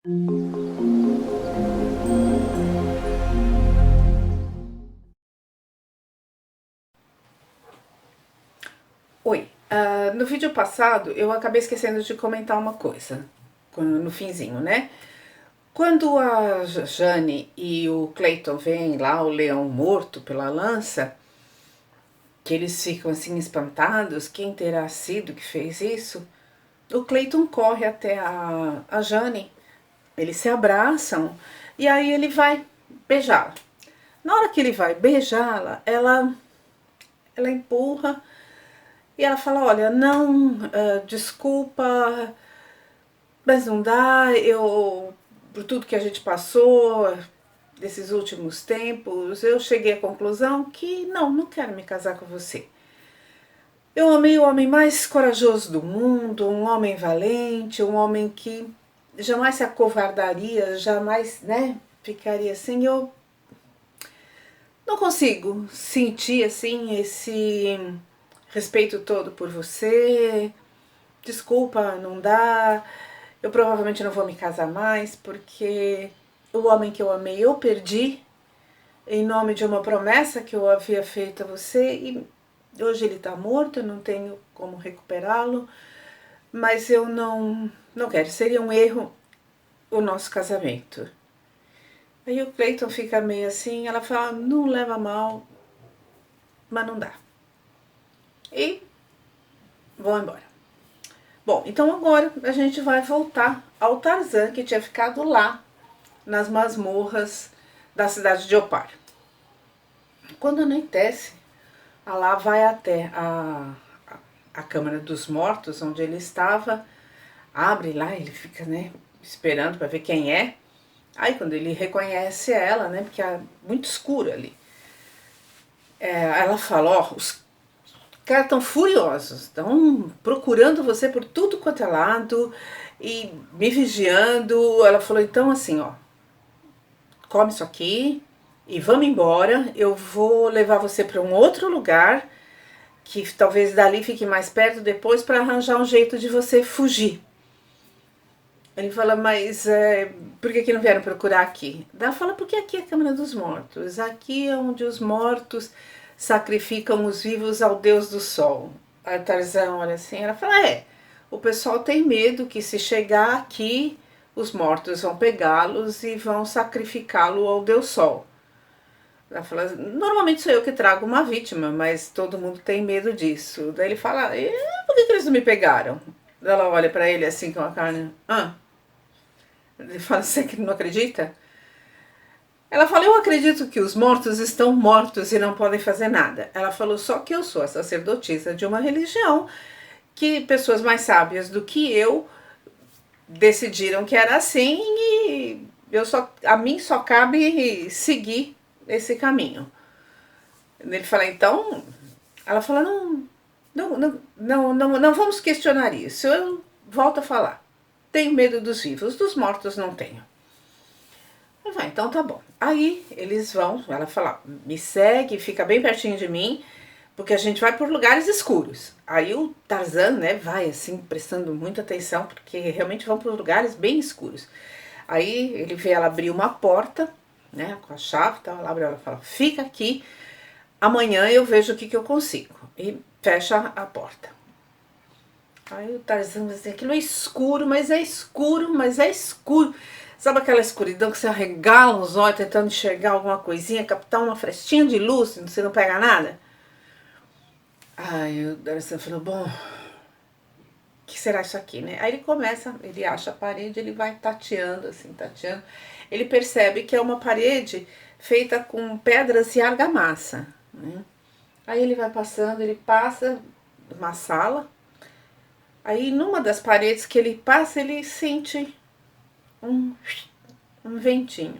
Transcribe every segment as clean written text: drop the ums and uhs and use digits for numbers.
Oi, no vídeo passado eu acabei esquecendo de comentar uma coisa, no finzinho, né? Quando a Jane e o Clayton veem lá o leão morto pela lança, que eles ficam assim espantados, quem terá sido que fez isso? O Clayton corre até a Jane, eles se abraçam e aí ele vai beijá-la. Na hora que ele vai beijá-la, ela empurra e ela fala: Olha, não, desculpa, mas não dá, por tudo que a gente passou desses últimos tempos, eu cheguei à conclusão que não quero me casar com você. Eu amei o homem mais corajoso do mundo, um homem valente, um homem que jamais se acovardaria, jamais, né, ficaria assim. Eu não consigo sentir assim esse respeito todo por você. Desculpa, não dá. Eu provavelmente não vou me casar mais porque o homem que eu amei eu perdi em nome de uma promessa que eu havia feito a você e hoje ele está morto, eu não tenho como recuperá-lo, mas eu não quero, seria um erro o nosso casamento. Aí o Clayton fica meio assim, ela fala: Não leva mal, mas não dá. E vão embora. Bom, então agora a gente vai voltar ao Tarzan, que tinha ficado lá nas masmorras da cidade de Opar. Quando anoitece, Alá vai até a Câmara dos Mortos, onde ele estava, abre lá, ele fica, né, esperando para ver quem é. Aí quando ele reconhece ela, né, porque é muito escuro ali, ela fala: Ó, os caras estão furiosos, estão procurando você por tudo quanto é lado e me vigiando. Ela falou: Então assim, ó, come isso aqui e vamos embora. Eu vou levar você para um outro lugar que talvez dali fique mais perto depois para arranjar um jeito de você fugir. Ele fala: Mas por que não vieram procurar aqui? Ela fala: Porque aqui é a Câmara dos Mortos. Aqui é onde os mortos sacrificam os vivos ao Deus do Sol. A Tarzan olha assim, ela fala: o pessoal tem medo que se chegar aqui, os mortos vão pegá-los e vão sacrificá-lo ao Deus Sol. Ela fala: Normalmente sou eu que trago uma vítima, mas todo mundo tem medo disso. Daí ele fala: Por que eles não me pegaram? Ela olha para ele assim com a cara: Ele fala: Você que não acredita? Ela fala: Eu acredito que os mortos estão mortos e não podem fazer nada. Ela falou: Só que eu sou a sacerdotisa de uma religião que pessoas mais sábias do que eu decidiram que era assim e a mim só cabe seguir esse caminho. Ele fala: Então, ela fala: Não vamos questionar isso. Eu volto a falar. Tenho medo dos vivos, dos mortos não tenho. Vai, então tá bom. Aí eles vão, ela fala: Me segue, fica bem pertinho de mim, porque a gente vai por lugares escuros. Aí o Tarzan, né, vai assim, prestando muita atenção, porque realmente vão por lugares bem escuros. Aí ele vê ela abrir uma porta, né, com a chave, então ela abre, ela fala: Fica aqui, amanhã eu vejo o que eu consigo. E fecha a porta. Aí o Tarzan diz assim: Aquilo é escuro, mas é escuro, mas é escuro. Sabe aquela escuridão que você arregala os olhos tentando enxergar alguma coisinha, captar uma frestinha de luz e você não pega nada? Aí o Tarzan falou: Bom, o que será isso aqui, né? Aí ele começa, ele acha a parede, ele vai tateando, assim, tateando. Ele percebe que é uma parede feita com pedras e argamassa, né? Aí ele vai passando, ele passa uma sala. Aí numa das paredes que ele passa, ele sente um, um ventinho.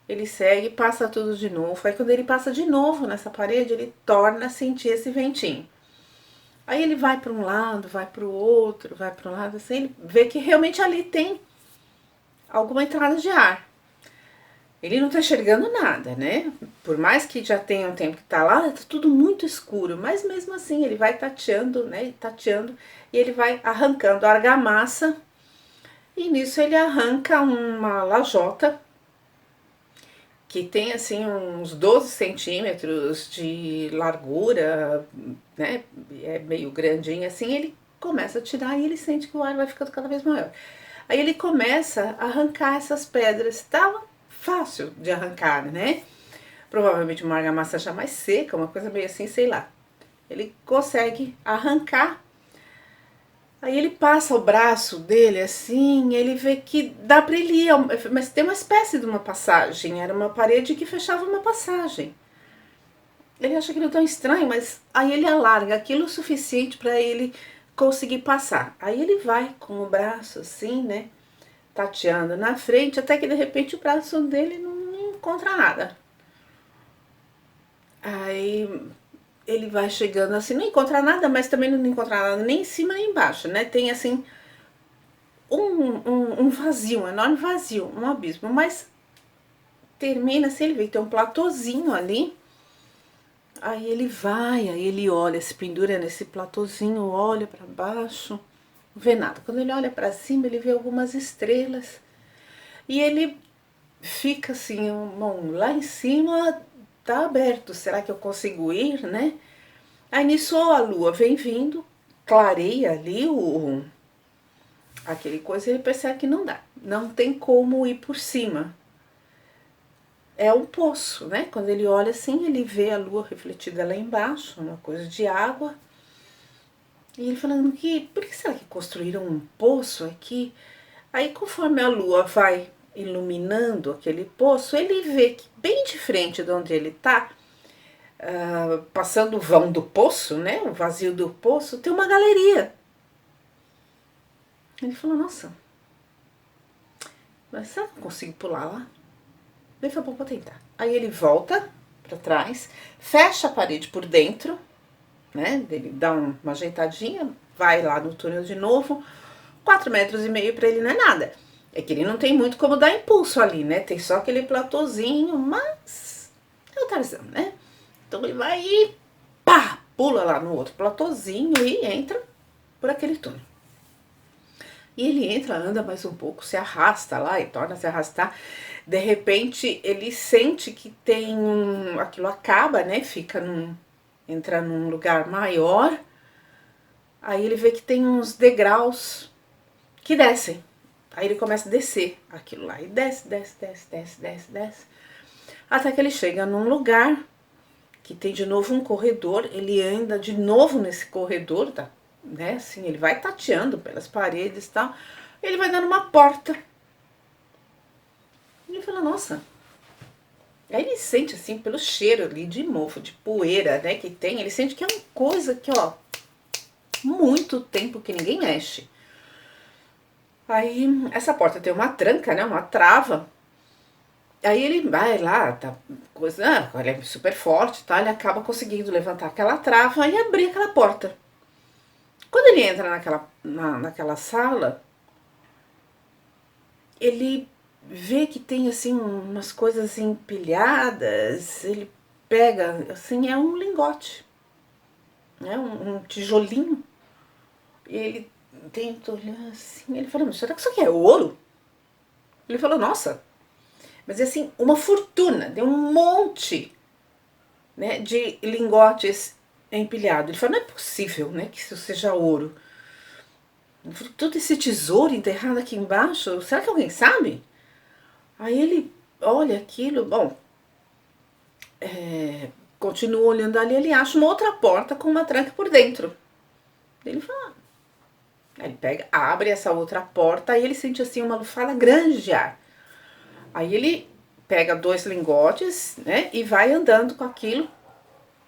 Ele segue, passa tudo de novo. Aí quando ele passa de novo nessa parede, ele torna a sentir esse ventinho. Aí ele vai para um lado, vai para o outro, vai para um lado, assim, ele vê que realmente ali tem alguma entrada de ar. Ele não tá enxergando nada, né? Por mais que já tenha um tempo que tá lá, tá tudo muito escuro, mas mesmo assim ele vai tateando, né? Tateando, e ele vai arrancando a argamassa E nisso ele arranca uma lajota que tem assim uns 12 centímetros de largura, né? É meio grandinho assim. Ele começa a tirar e ele sente que o ar vai ficando cada vez maior. Aí ele começa a arrancar essas pedras. Tava fácil de arrancar, né? Provavelmente uma argamassa já mais seca, uma coisa meio assim, sei lá. Ele consegue arrancar. Aí ele passa o braço dele assim, ele vê que dá pra ele ir, mas tem uma espécie de uma passagem, era uma parede que fechava uma passagem. Ele acha aquilo tão estranho, mas aí ele alarga aquilo o suficiente para ele conseguir passar. Aí ele vai com o braço assim, né, tateando na frente, até que de repente o braço dele não encontra nada. Aí ele vai chegando assim, não encontra nada, mas também não encontra nada nem em cima nem embaixo, né? Tem assim um vazio, um enorme vazio, um abismo, mas termina assim, ele vê que tem um platôzinho ali. Aí ele vai, aí ele olha, se pendura nesse platôzinho, olha para baixo, não vê nada. Quando ele olha para cima, ele vê algumas estrelas. E ele fica assim, bom, lá em cima tá aberto, será que eu consigo ir, né? Aí nisso a lua vem vindo, clareia ali aquele coisa e ele percebe que não dá, não tem como ir por cima. É um poço, né? Quando ele olha assim, ele vê a lua refletida lá embaixo, uma coisa de água. E ele falando que, por que será que construíram um poço aqui? Aí conforme a lua vai iluminando aquele poço, ele vê que bem de frente de onde ele tá, passando o vão do poço, né? O vazio do poço, tem uma galeria. Ele falou, nossa, mas será que eu consigo pular lá? Ele falou, bom, vou tentar. Aí ele volta para trás, fecha a parede por dentro, né? Ele dá uma ajeitadinha, vai lá no túnel de novo. 4,5 metros para ele não é nada. É que ele não tem muito como dar impulso ali, né? Tem só aquele platôzinho, mas é o Tarzan, né? Então ele vai e pá, pula lá no outro platôzinho e entra por aquele túnel. E ele entra, anda mais um pouco, se arrasta lá e torna a se arrastar. De repente ele sente que tem aquilo acaba, né? Entra num lugar maior. Aí ele vê que tem uns degraus que descem. Aí ele começa a descer aquilo lá. E desce, desce, desce, desce, desce, desce. Até que ele chega num lugar que tem de novo um corredor. Ele anda de novo nesse corredor, tá? Né? Assim, ele vai tateando pelas paredes e tal. Ele vai dando uma porta. E ele fala, nossa. Aí ele sente assim, pelo cheiro ali de mofo, de poeira, né, que tem. Ele sente que é uma coisa que, ó, muito tempo que ninguém mexe. Aí essa porta tem uma tranca, né? Uma trava. Aí ele vai lá, tá, coisa, ele é super forte, tá? Ele acaba conseguindo levantar aquela trava e abrir aquela porta. Quando ele entra naquela sala, ele vê que tem assim umas coisas empilhadas. Ele pega, assim, é um lingote, né? Um tijolinho. E ele tenta olhar assim. Ele fala, mas será que isso aqui é ouro? Ele falou, nossa, mas assim, uma fortuna, deu um monte, né, de lingotes empilhados. Ele falou, não é possível, né, que isso seja ouro. Falei, todo esse tesouro enterrado aqui embaixo, será que alguém sabe? Aí ele olha aquilo, bom, continua olhando ali, ele acha uma outra porta com uma tranca por dentro. Ele fala, aí ele pega, abre essa outra porta, aí ele sente assim uma lufada grande de ar. Aí ele pega 2 lingotes, né, e vai andando com aquilo.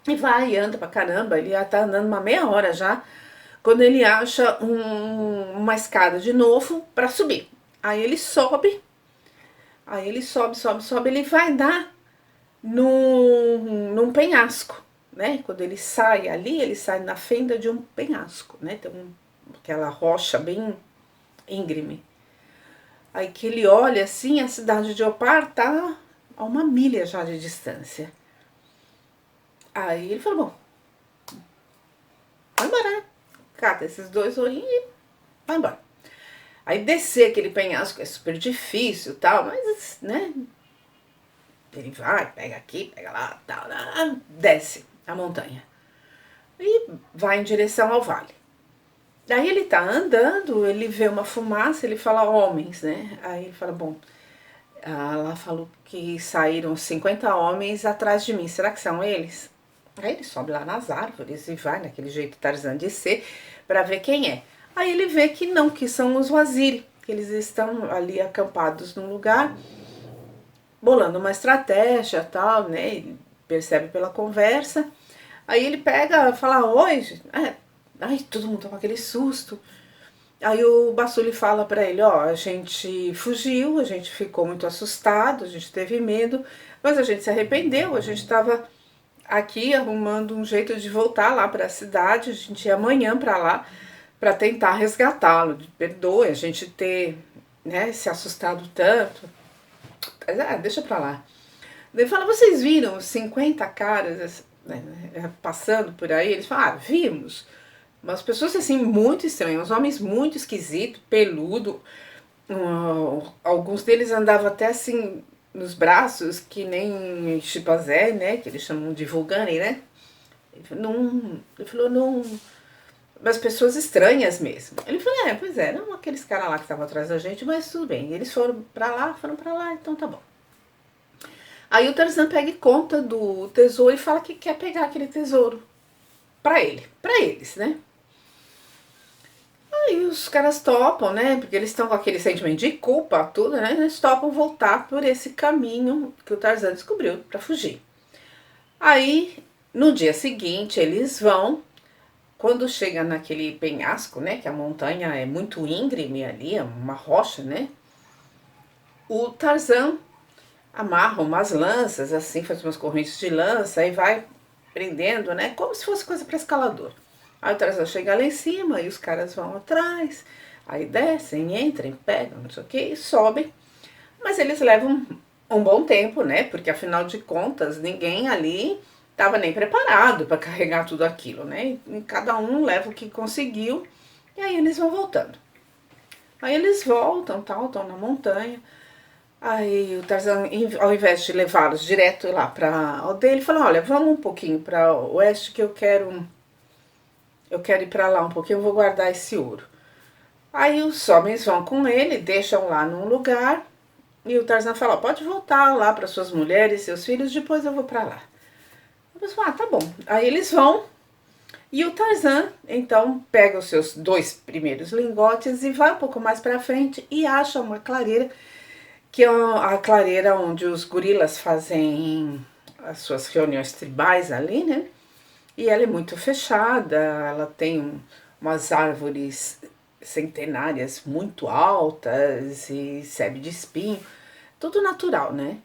E vai, anda pra caramba, ele já tá andando uma meia hora já, quando ele acha uma escada de novo pra subir. Aí ele sobe, sobe, ele vai dar num penhasco, né? Quando ele sai ali, ele sai na fenda de um penhasco, né? Tem aquela rocha bem íngreme. Aí que ele olha assim, a cidade de Opar tá a 1 milha já de distância. Aí ele falou, bom, vai embora, né? Cata esses 2 olhinhos e vai embora. Aí descer aquele penhasco é super difícil, tal, mas, né, ele vai, pega aqui, pega lá, tal, desce a montanha e vai em direção ao vale. Daí ele tá andando, ele vê uma fumaça, ele fala homens, né? Aí ele fala, bom, lá falou que saíram 50 homens atrás de mim, será que são eles? Aí ele sobe lá nas árvores e vai naquele jeito Tarzan de ser para ver quem é. Aí ele vê que não, que são os Waziri, que eles estão ali acampados num lugar, bolando uma estratégia tal, né? Ele percebe pela conversa. Aí ele pega, fala, oi, ai, todo mundo toma aquele susto. Aí o Basuli fala pra ele, ó, a gente fugiu, a gente ficou muito assustado, a gente teve medo, mas a gente se arrependeu, a gente tava aqui arrumando um jeito de voltar lá para a cidade, a gente ia amanhã para lá para tentar resgatá-lo. Perdoe a gente ter, né, se assustado tanto. Mas, deixa pra lá. Ele fala, vocês viram 50 caras, né, passando por aí? Eles falam, vimos. Umas pessoas assim muito estranhas, uns homens muito esquisitos, peludo. Alguns deles andavam até assim nos braços, que nem chimpanzé, né? Que eles chamam de vulgane, né? Ele falou, não. Mas pessoas estranhas mesmo. Ele falou, pois é, não aqueles caras lá que estavam atrás da gente, mas tudo bem. Eles foram pra lá, então tá bom. Aí o Tarzan pega conta do tesouro e fala que quer pegar aquele tesouro pra eles, né? Aí os caras topam, né? Porque eles estão com aquele sentimento de culpa, tudo, né? Eles topam voltar por esse caminho que o Tarzan descobriu pra fugir. Aí, no dia seguinte, eles vão. Quando chega naquele penhasco, né? Que a montanha é muito íngreme ali, é uma rocha, né? O Tarzan amarra umas lanças, assim, faz umas correntes de lança e vai prendendo, né? Como se fosse coisa para escalador. Aí o Tarzan chega lá em cima e os caras vão atrás, aí descem, entram, pegam, não sei o que, e sobem. Mas eles levam um bom tempo, né? Porque afinal de contas, ninguém ali estava nem preparado para carregar tudo aquilo, né? E cada um leva o que conseguiu e aí eles vão voltando. Aí eles voltam, tal, estão na montanha. Aí o Tarzan, ao invés de levá-los direto lá para a aldeia, ele fala, olha, vamos um pouquinho para o oeste que eu quero ir para lá um pouquinho, eu vou guardar esse ouro. Aí os homens vão com ele, deixam lá num lugar, e o Tarzan fala, pode voltar lá para suas mulheres e seus filhos, depois eu vou para lá. Eles falam, tá bom. Aí eles vão, e o Tarzan, então, pega os seus 2 primeiros lingotes e vai um pouco mais para frente e acha uma clareira, que é a clareira onde os gorilas fazem as suas reuniões tribais ali, né? E ela é muito fechada, ela tem umas árvores centenárias muito altas e sebe de espinho, tudo natural, né?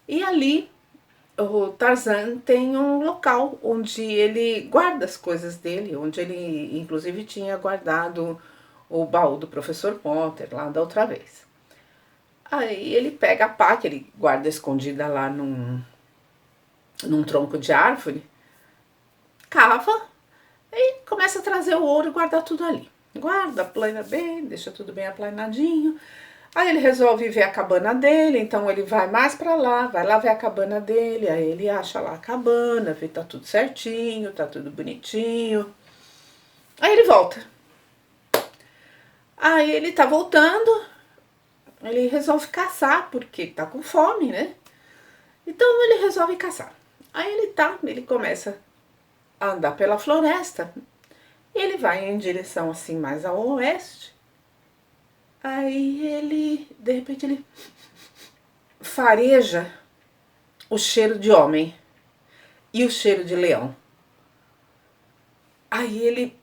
E ali o Tarzan tem um local onde ele guarda as coisas dele, onde ele inclusive tinha guardado o baú do professor Potter lá da outra vez. Aí ele pega a pá que ele guarda escondida lá num tronco de árvore, cava e começa a trazer o ouro e guardar tudo ali. Guarda, plana bem, deixa tudo bem aplanadinho. Aí ele resolve ver a cabana dele, então ele vai mais pra lá, vai lá ver a cabana dele, aí ele acha lá a cabana, vê que tá tudo certinho, tá tudo bonitinho. Aí ele volta. Aí ele tá voltando, ele resolve caçar, porque tá com fome, né? Então ele resolve caçar. Aí ele começa a andar pela floresta, e ele vai em direção assim mais ao oeste. Aí ele, de repente, ele fareja o cheiro de homem e o cheiro de leão. Aí ele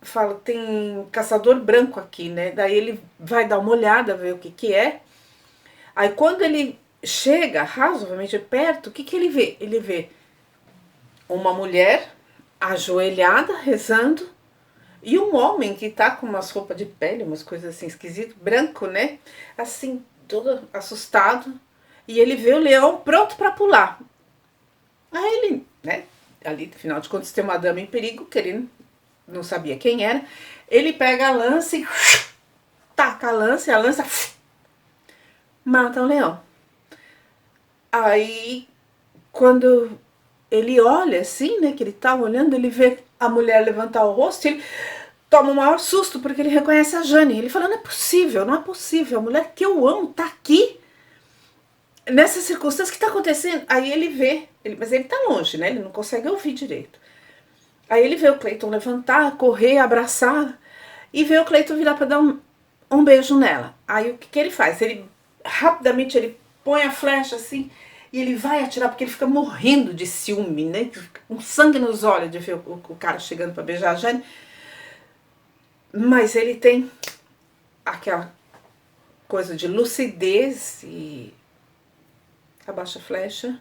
fala, tem caçador branco aqui, né? Daí ele vai dar uma olhada, ver o que que é. Aí quando ele chega razoavelmente perto, o que que ele vê? Ele vê uma mulher ajoelhada, rezando, e um homem que tá com umas roupas de pele, umas coisas assim esquisitas, branco, né? Assim, todo assustado. E ele vê o leão pronto para pular. Aí ele, né? Ali, afinal de contas, tem uma dama em perigo, que ele não sabia quem era. Ele pega a lança e taca a lança e a lança mata o leão. Aí, quando ele olha assim, né, que ele tá olhando, ele vê a mulher levantar o rosto, ele toma o maior susto, porque ele reconhece a Jane. Ele fala, não é possível, não é possível, a mulher que eu amo tá aqui, nessa circunstância, o que tá acontecendo? Aí ele vê, mas ele tá longe, né, ele não consegue ouvir direito. Aí ele vê o Clayton levantar, correr, abraçar, e vê o Clayton virar pra dar um beijo nela. Aí o que ele faz? Ele, rapidamente, ele põe a flecha assim, e ele vai atirar, porque ele fica morrendo de ciúme, né? Com sangue nos olhos de ver o cara chegando pra beijar a Jane. Mas ele tem aquela coisa de lucidez e abaixa a flecha,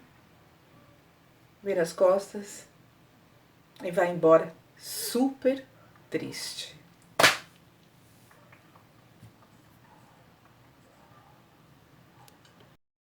vira as costas e vai embora super triste.